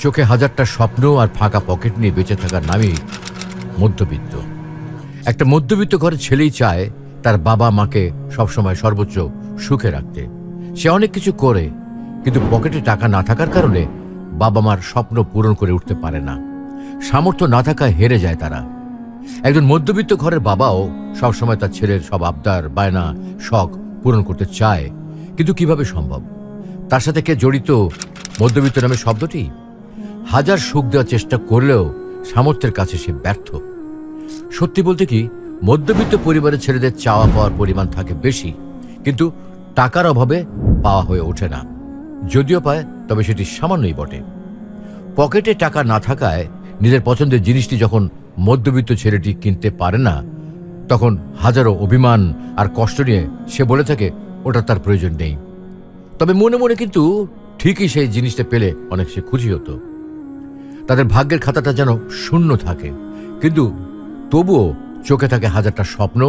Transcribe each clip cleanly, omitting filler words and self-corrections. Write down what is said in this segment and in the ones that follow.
চোখে হাজারটা স্বপ্ন আর ফাঁকা পকেট নিয়ে বেঁচে থাকার নামই মধ্যবিত্ত। একটা মধ্যবিত্ত ঘরের ছেলেই চায় তার বাবা মাকে সবসময় সর্বোচ্চ সুখে রাখতে। সে অনেক কিছু করে, কিন্তু পকেটে টাকা না থাকার কারণে বাবা মার স্বপ্ন পূরণ করে উঠতে পারে না। সামর্থ্য না থাকায় হেরে যায় তারা। একজন মধ্যবিত্ত ঘরের বাবাও সবসময় তার ছেলের সব আবদার, বায়না, শখ পূরণ করতে চায়, কিন্তু কিভাবে সম্ভব? তার সাথে কে জড়িত মধ্যবিত্ত নামে শব্দটি? হাজার সুখ দেওয়ার চেষ্টা করলেও সামর্থ্যের কাছে সে ব্যর্থ। সত্যি বলতে কি, মধ্যবিত্ত পরিবারের ছেলেদের চাওয়া পাওয়ার পরিমাণ থাকে বেশি, কিন্তু টাকার অভাবে পাওয়া হয়ে ওঠে না। যদিও পায়, তবে সেটি সামান্যই বটে। পকেটে টাকা না থাকায় নিজের পছন্দের জিনিসটি যখন মধ্যবিত্ত ছেলেটি কিনতে পারে না, তখন হাজারো অভিমান আর কষ্ট নিয়ে সে বলে থাকে ওটা তার প্রয়োজন নেই। তবে মনে মনে কিন্তু ঠিকই সেই জিনিসটা পেলে অনেক সে খুশি হতো। তাদের ভাগ্যের খাতাটা যেন শূন্য থাকে, কিন্তু তবুও চোখে থাকে হাজারটা স্বপ্ন,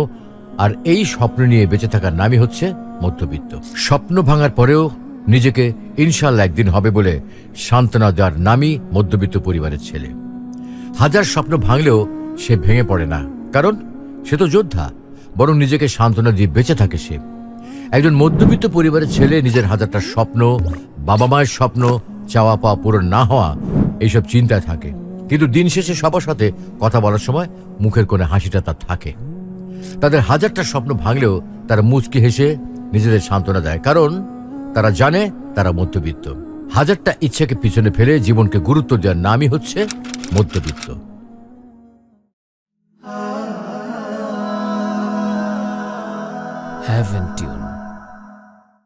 আর এই স্বপ্ন নিয়ে বেঁচে থাকার নামই হচ্ছে মধ্যবিত্ত। স্বপ্ন ভাঙার পরেও নিজেকে ইনশাল্লাহ একদিন হবে বলে সান্ত্বনা দেওয়ার নামই মধ্যবিত্ত পরিবারের ছেলে। হাজার স্বপ্ন ভাঙলেও সে ভেঙে পড়ে না, কারণ সে তো যোদ্ধা, বরং নিজেকে সান্ত্বনা দিয়ে বেঁচে থাকে সে। একজন মধ্যবিত্ত পরিবারের ছেলে নিজের হাজারটা স্বপ্ন, বাবা মায়ের স্বপ্ন, চাওয়া পাওয়া পূরণ না হওয়া, এইসব চিন্তায় থাকে, কিন্তু দিন শেষে সবার সাথে কথা বলার সময় মুখের কোণে হাসিটা তার থাকে। তাদের হাজারটা স্বপ্ন ভাঙলেও তারা মুচকি হেসে নিজেদের সান্ত্বনা দেয়, কারণ তারা জানে তারা মধ্যবিত্ত। হাজারটা ইচ্ছাকে পিছনে ফেলে জীবনকে গুরুত্ব দেওয়ার নামই হচ্ছে মধ্যবিত্ত। Haven't you